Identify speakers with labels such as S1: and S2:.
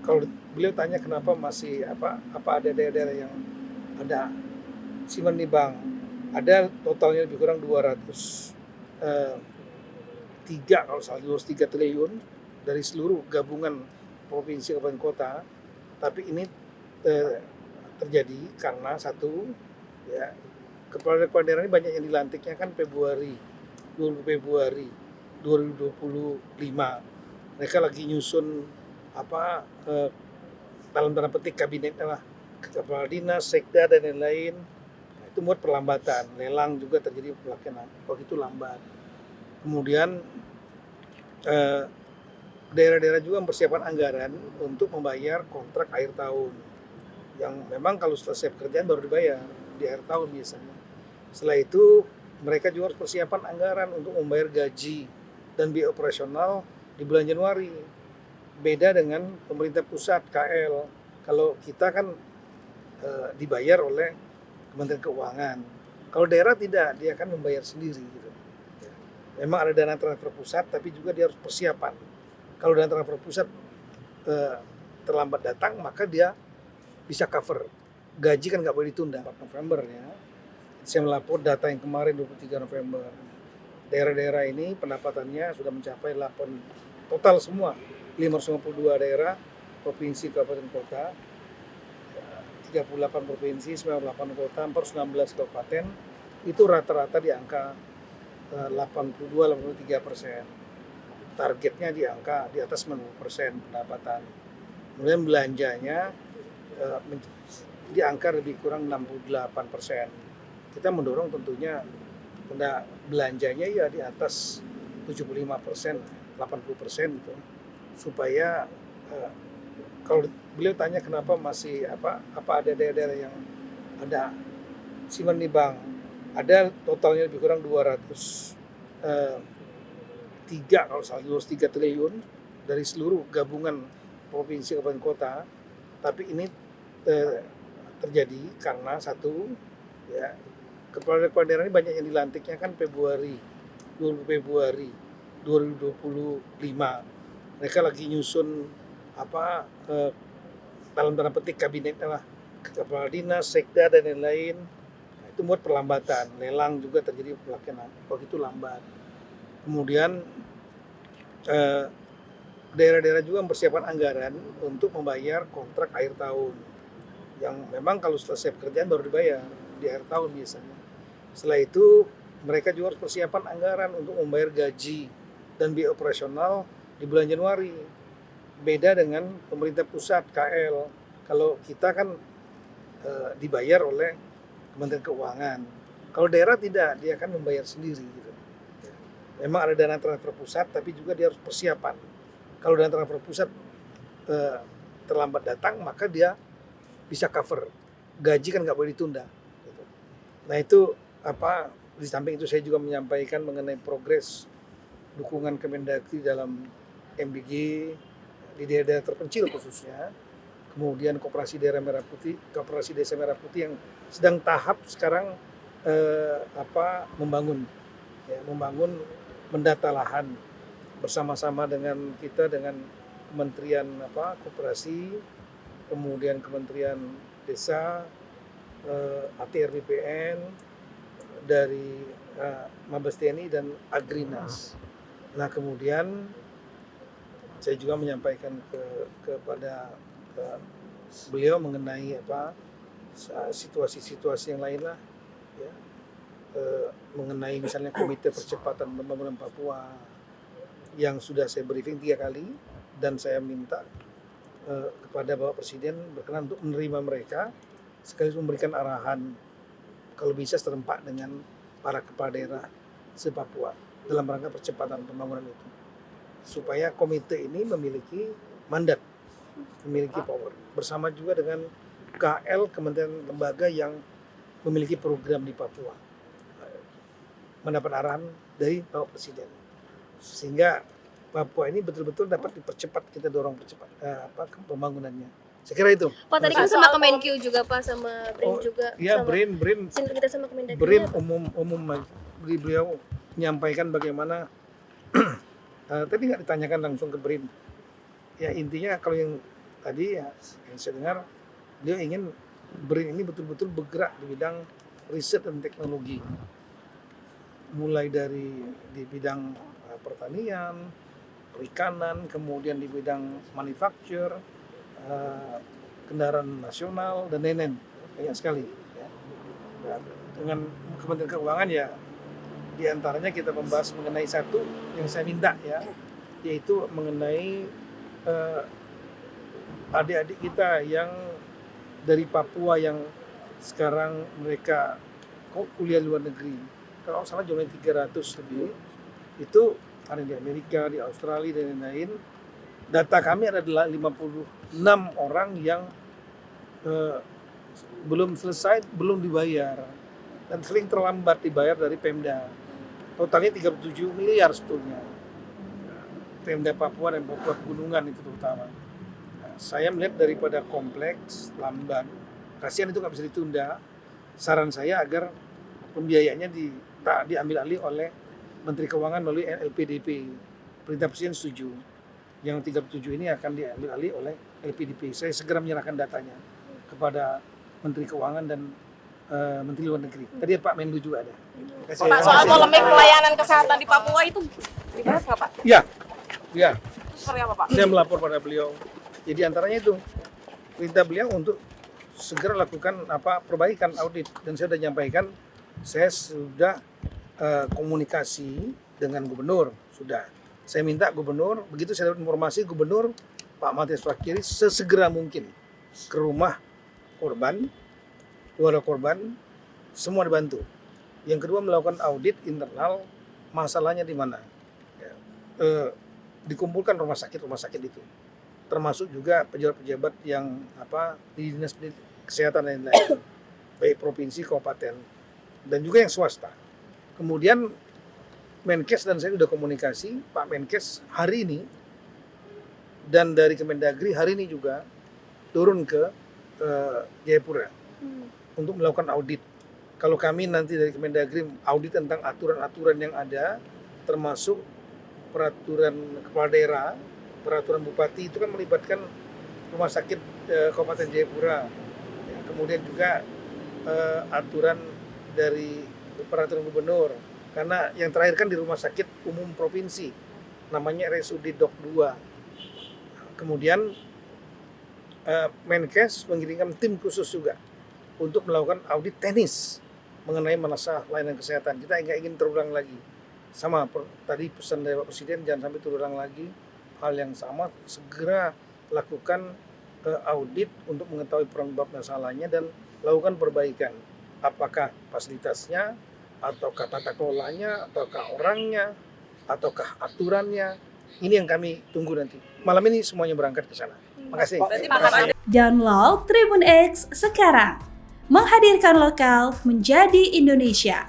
S1: kalau beliau tanya kenapa masih apa ada daerah-daerah yang ada Simon nih Bang, ada totalnya lebih kurang 203 kalau salah 203 triliun dari seluruh gabungan provinsi kabupaten kota. Tapi ini eh, terjadi karena satu, ya, kepala daerah ini banyak yang dilantiknya kan Februari 20 Februari 2025. Mereka lagi nyusun apa dalam tanda petik kabinetnya lah, kepala dinas, sekda dan lain-lain. Nah, itu membuat perlambatan. Lelang juga terjadi pelaksanaan. Begitu lambat. Kemudian eh, daerah-daerah juga mempersiapkan anggaran untuk membayar kontrak akhir tahun. Yang memang kalau selesai pekerjaan baru dibayar di akhir tahun biasanya. Setelah itu mereka juga harus persiapan anggaran untuk membayar gaji dan biaya operasional di bulan Januari. Beda dengan pemerintah pusat KL. Kalau kita kan dibayar oleh Kementerian Keuangan. Kalau daerah tidak, dia akan membayar sendiri gitu. Memang ada dana transfer pusat, tapi juga dia harus persiapan. Kalau dana transfer pusat terlambat datang, maka dia bisa cover. Gaji kan nggak boleh ditunda. 4 November ya. Saya melapor data yang kemarin 23 November. Daerah-daerah ini pendapatannya sudah mencapai 8 total semua 552 daerah, provinsi, kabupaten, kota, 38 provinsi, 98 kota, 416 kabupaten, itu rata-rata di angka 82-83%. Targetnya di angka di atas 90% pendapatan. Kemudian belanjanya di angka lebih kurang 68%. Kita mendorong tentunya belanjanya ya di atas 75%, 80% gitu, supaya kalau beliau tanya kenapa masih apa ada daerah-daerah yang ada Simon nih Bang, ada totalnya lebih kurang 203 kalau salah 203 triliun dari seluruh gabungan provinsi kabupaten kota. Tapi ini terjadi karena satu, ya, kepala daerah ini banyak yang dilantiknya kan Februari 20 Februari 2025. Mereka lagi nyusun dalam tanda petik kabinetnya lah, kepala dinas, sekda dan lain-lain. Nah, itu membuat perlambatan. Lelang juga terjadi pelaksanaan. Begitu lambat. Kemudian daerah-daerah juga mempersiapkan anggaran untuk membayar kontrak akhir tahun. Yang memang kalau selesai pekerjaan baru dibayar di akhir tahun biasanya. Setelah itu mereka juga harus persiapan anggaran untuk membayar gaji dan biaya operasional di bulan Januari. Beda dengan pemerintah pusat KL. Kalau kita kan dibayar oleh Kementerian Keuangan. Kalau daerah tidak, dia akan membayar sendiri gitu. Memang ada dana transfer pusat, tapi juga dia harus persiapan. Kalau dana transfer pusat terlambat datang, maka dia bisa cover. Gaji kan nggak boleh ditunda. Gitu. Nah itu di samping itu saya juga menyampaikan mengenai progres dukungan Kemendagri dalam MBG di daerah-daerah terpencil khususnya. Kemudian Koperasi Daerah Merah Putih, Koperasi Desa Merah Putih yang sedang tahap sekarang membangun mendata lahan bersama-sama dengan kita, dengan Kementerian Koperasi, kemudian Kementerian Desa, ATR BPN, dari Mabes TNI dan Agrinas. Nah kemudian saya juga menyampaikan kepada beliau mengenai situasi-situasi yang lain lah, ya, mengenai misalnya Komite Percepatan Pembangunan Papua yang sudah saya briefing 3 kali, dan saya minta kepada Bapak Presiden berkenan untuk menerima mereka sekaligus memberikan arahan kalau bisa serempak dengan para kepala daerah se-Papua dalam rangka percepatan pembangunan itu, supaya komite ini memiliki mandat, memiliki power, bersama juga dengan KL, kementerian lembaga yang memiliki program di Papua, mendapat arahan dari Bapak Presiden, sehingga Papua ini betul-betul dapat dipercepat, kita dorong percepat pembangunannya. Saya kira itu.
S2: Pak tadi kan sama Kemenkyu juga Pak, sama BRIN juga.
S1: Iya,
S2: sama
S1: BRIN
S2: kita sama Kemendagri.
S1: BRIN umum beliau menyampaikan bagaimana tadi nggak ditanyakan langsung ke BRIN. Ya intinya kalau yang tadi ya, yang saya dengar dia ingin BRIN ini betul-betul bergerak di bidang riset dan teknologi, mulai dari di bidang pertanian, perikanan, kemudian di bidang manufacture, kendaraan nasional dan lain-lain, banyak sekali. Ya. Dan dengan Kementerian Keuangan ya, diantaranya kita membahas mengenai satu yang saya minta ya, yaitu mengenai adik-adik kita yang dari Papua yang sekarang mereka kuliah luar negeri. Kalau salah jumlahnya 300 lebih, itu ada di Amerika, di Australia dan lain-lain. Data kami ada 56 orang yang belum selesai, belum dibayar dan sering terlambat dibayar dari Pemda. Totalnya 37 miliar sebetulnya. Pemda Papua dan Papua Pegunungan itu terutama. Nah, saya melihat daripada kompleks, lamban, kasihan itu nggak bisa ditunda. Saran saya agar pembiayaannya diambil alih oleh Menteri Keuangan melalui LPDP. Perintah Presiden setuju. Yang 37 ini akan diambil alih oleh LPDP. Saya segera menyerahkan datanya kepada Menteri Keuangan dan Menteri Luar Negeri. Tadi Pak Menlu juga ada.
S3: Pak, soal polemik pelayanan kesehatan di Papua itu dibahas nggak Pak?
S1: Ya,
S3: Itu seperti apa Pak?
S1: saya melapor pada beliau. Jadi antaranya itu perintah beliau untuk segera lakukan perbaikan audit, dan saya sudah nyampaikan, saya sudah komunikasi dengan gubernur, sudah. Saya minta gubernur, begitu saya dapat informasi gubernur Pak Matias Fakiri sesegera mungkin ke rumah korban, keluarga korban, semua dibantu. Yang kedua melakukan audit internal, masalahnya di mana. Ya, dikumpulkan rumah sakit itu, termasuk juga pejabat-pejabat yang di dinas kesehatan dan lain-lain, baik provinsi, kabupaten, dan juga yang swasta. Kemudian Menkes dan saya sudah komunikasi, Pak Menkes hari ini dan dari Kemendagri hari ini juga turun ke Jayapura untuk melakukan audit. Kalau kami nanti dari Kemendagri audit tentang aturan-aturan yang ada, termasuk peraturan kepala daerah, peraturan bupati, itu kan melibatkan rumah sakit Kabupaten Jayapura. Ya, kemudian juga aturan dari peraturan gubernur. Karena yang terakhir kan di rumah sakit umum provinsi, namanya RSUD Dok 2. Kemudian Menkes mengirimkan tim khusus juga untuk melakukan audit teknis mengenai masalah layanan kesehatan. Kita nggak ingin terulang lagi. Sama tadi pesan dari Pak Presiden, jangan sampai terulang lagi hal yang sama, segera lakukan audit untuk mengetahui penyebab masalahnya dan lakukan perbaikan. Apakah fasilitasnya, ataukah tata kelolanya, ataukah orangnya, ataukah aturannya. Ini yang kami tunggu nanti. Malam ini semuanya berangkat ke sana. Makasih.
S4: Download Tribun X sekarang. Menghadirkan lokal menjadi Indonesia.